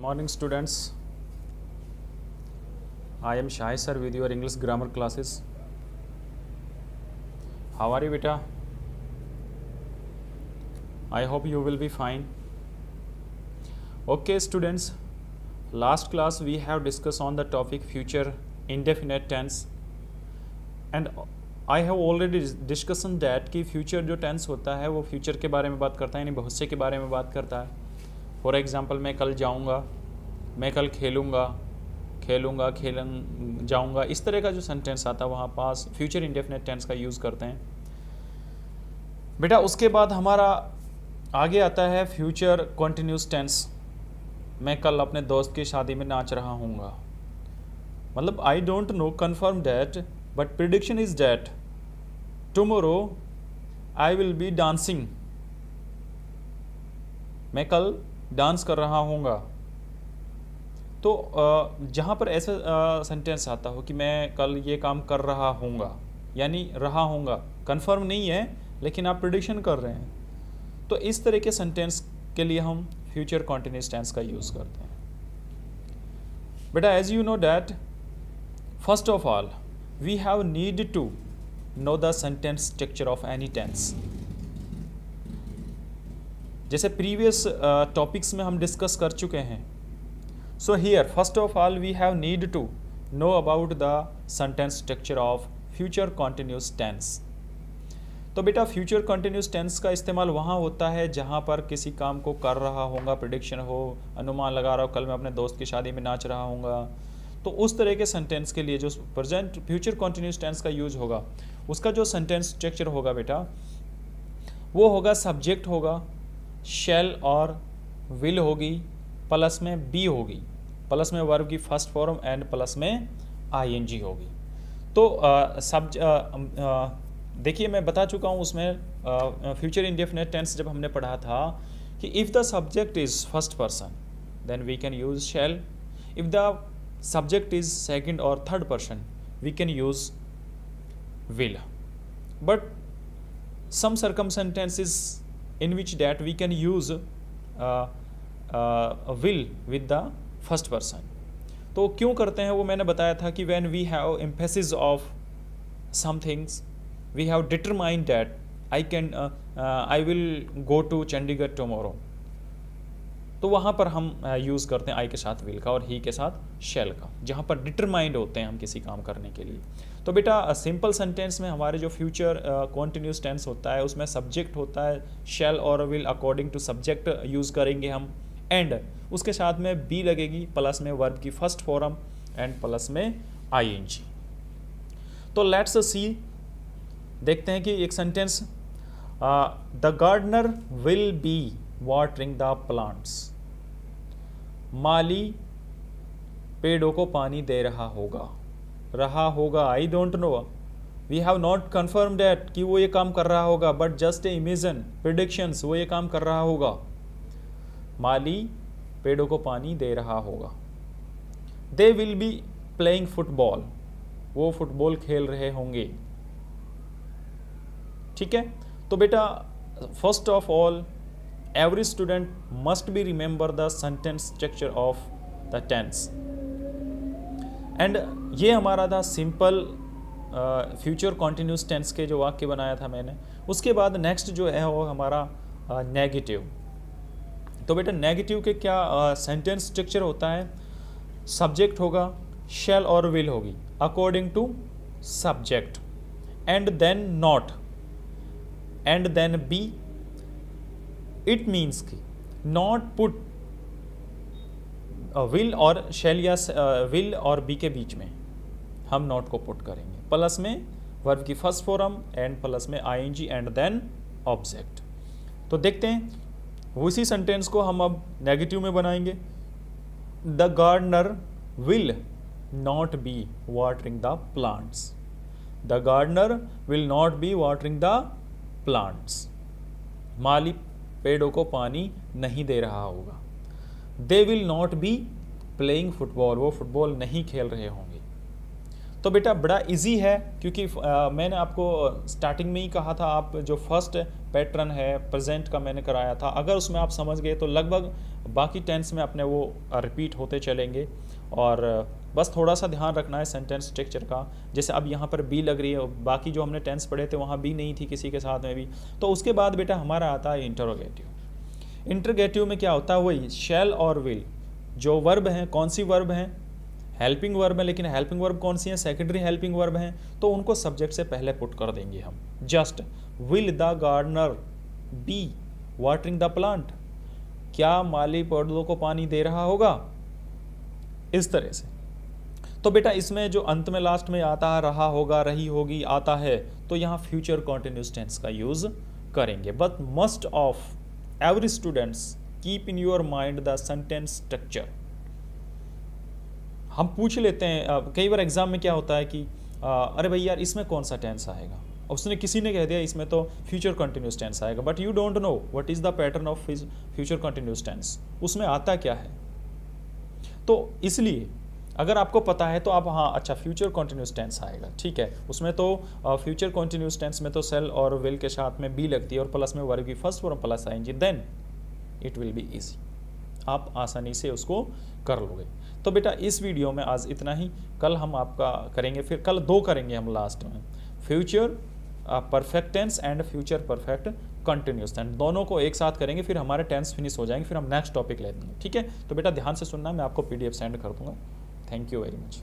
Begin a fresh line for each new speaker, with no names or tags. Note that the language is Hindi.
Morning students, I am Shai sir with your English grammar classes. How are you beta? I hope you will be fine. Okay students, last class we have discussed on the topic future indefinite tense and I have already discussed that कि future जो tense होता है वो future के बारे में बात करता है, यानी भविष्य के बारे में बात करता है. फॉर एग्जाम्पल मैं कल जाऊंगा, मैं कल खेलूंगा, जाऊंगा, इस तरह का जो सेंटेंस आता है वहाँ पास फ्यूचर इंडेफिनिट टेंस का यूज़ करते हैं बेटा. उसके बाद हमारा आगे आता है फ्यूचर कॉन्टिन्यूस टेंस. मैं कल अपने दोस्त की शादी में नाच रहा हूँगा, मतलब आई don't no confirm that but prediction is that tomorrow I will be dancing. मैं कल डांस कर रहा हूँगा. तो जहाँ पर ऐसा सेंटेंस आता हो कि मैं कल ये काम कर रहा हूँगा, यानी रहा हूँगा कंफर्म नहीं है लेकिन आप प्रिडिक्शन कर रहे हैं, तो इस तरह के सेंटेंस के लिए हम फ्यूचर कॉन्टिन्यूस टेंस का यूज़ करते हैं बेटा. As you know that first of all we have need to know the sentence structure of any tense. जैसे प्रीवियस टॉपिक्स में हम डिस्कस कर चुके हैं. So here first of all we have need to know about the sentence structure of future continuous tense. तो बेटा फ्यूचर कॉन्टिन्यूस टेंस का इस्तेमाल वहाँ होता है जहाँ पर किसी काम को कर रहा होगा, प्रेडिक्शन हो, अनुमान लगा रहा हो, कल मैं अपने दोस्त की शादी में नाच रहा हूँगा. तो उस तरह के सेंटेंस के लिए जो प्रेजेंट फ्यूचर कॉन्टिन्यूस टेंस का यूज होगा, उसका जो सेंटेंस स्ट्रक्चर होगा बेटा वो होगा सब्जेक्ट होगा, शैल और विल होगी, प्लस में बी होगी, प्लस में वर्ब की फर्स्ट फॉर्म एंड प्लस में आईएनजी होगी. तो देखिए मैं बता चुका हूँ उसमें फ्यूचर इंडेफिनिट टेंस जब हमने पढ़ा था कि if the subject is first person then we can use shall, if the subject is second और third person we can use will. But some circumstances in which that we can use will with the first person. तो क्यों करते हैं वो मैंने बताया था कि when we have emphasis of some things we have determined that I will go to Chandigarh tomorrow. तो वहाँ पर हम यूज़ करते हैं आई के साथ विल का और ही के साथ शैल का, जहाँ पर डिटरमाइंड होते हैं हम किसी काम करने के लिए. तो बेटा सिंपल सेंटेंस में हमारे जो फ्यूचर कॉन्टिन्यूस टेंस होता है उसमें सब्जेक्ट होता है, शैल और will according to subject use करेंगे हम, एंड उसके साथ में बी लगेगी, प्लस में वर्ब की फर्स्ट फॉर्म एंड प्लस में आईएनजी. तो लेट्स सी, देखते हैं कि एक sentence the gardener will be watering the plants. माली पेड़ों को पानी दे रहा होगा, I don't know, we have not confirm that कि वो ये काम कर रहा होगा, but just a imagine predictions, वो ये काम कर रहा होगा. माली पेड़ों को पानी दे रहा होगा. They will be playing football, वो फुटबॉल खेल रहे होंगे. ठीक है. तो बेटा first of all every student must be remember the sentence structure of the tense. And ये हमारा था सिंपल फ्यूचर कॉन्टिन्यूस टेंस के जो वाक्य बनाया था मैंने. उसके बाद नेक्स्ट जो है वो हमारा नेगेटिव. तो बेटा नेगेटिव के क्या सेंटेंस स्ट्रक्चर होता है, सब्जेक्ट होगा, शैल और विल होगी according to subject, and then not, and then be. It means कि नॉट पुट विल और शैल या विल और बी के बीच में हम नॉट को पुट करेंगे, प्लस में वर्ब की फर्स्ट फॉर्म एंड प्लस में आईएनजी एंड देन ऑब्जेक्ट. तो देखते हैं उसी सेंटेंस को हम अब नेगेटिव में बनाएंगे. The gardener will not be watering the plants. The gardener will not be watering the plants. माली पेड़ों को पानी नहीं दे रहा होगा. They will not be playing football, वो फुटबॉल नहीं खेल रहे होंगे. तो बेटा बड़ा इजी है, क्योंकि मैंने आपको स्टार्टिंग में ही कहा था, आप जो फर्स्ट पैटर्न है प्रेजेंट का मैंने कराया था, अगर उसमें आप समझ गए तो लगभग बाकी टेंस में अपने वो रिपीट होते चलेंगे। और बस थोड़ा सा ध्यान रखना है सेंटेंस स्ट्रक्चर का। जैसे अब यहाँ पर बी लग रही है, बाकी जो हमने टेंस पढ़े थे वहाँ बी नहीं थी किसी के साथ में भी। तो उसके बाद बेटा हमारा आता है इंटरोगेटिव। इंटरोगेटिव में क्या होता है, वही शैल और विल, जो वर्ब हैं, कौन सी वर्ब हैं, हेल्पिंग वर्ब है, लेकिन हेल्पिंग वर्ब कौन सी है, सेकेंडरी हेल्पिंग वर्ब हैं, तो उनको सब्जेक्ट से पहले पुट कर देंगे हम। Just will the gardener be watering the plant, क्या माली पौधों को पानी दे रहा होगा, इस तरह से। तो बेटा इसमें जो अंत में लास्ट में आता है रहा होगा, रही होगी आता है, तो यहाँ फ्यूचर कॉन्टिन्यूस टेंस का यूज करेंगे। But must of every students keep in your mind the sentence structure. हम पूछ लेते हैं कई बार एग्जाम में क्या होता है कि अरे भाई यार इसमें कौन सा टेंस आएगा, उसने किसी ने कह दिया इसमें तो फ्यूचर कंटिन्यूस टेंस आएगा, but you don't know what is the pattern of future continuous tense, उसमें आता क्या है। तो इसलिए अगर आपको पता है तो आप हाँ अच्छा फ्यूचर कंटिन्यूस टेंस आएगा, ठीक है, उसमें तो फ्यूचर कंटिन्यूस टेंस में तो सेल और विल के साथ में बी लगती है और प्लस में वर्ब की फर्स्ट फॉर्म प्लस आएंगी, then it will be easy, आप आसानी से उसको कर लोगे। तो बेटा इस वीडियो में आज इतना ही, कल हम आपका करेंगे, फिर कल 2 करेंगे हम लास्ट में, future perfect tense and future perfect continuous tense, दोनों को एक साथ करेंगे, फिर हमारे टेंस फिनिश हो जाएंगे, फिर हम नेक्स्ट टॉपिक ले लेंगे, ठीक है। तो बेटा ध्यान से सुनना, मैं आपको PDF सेंड कर दूंगा। Thank you very much.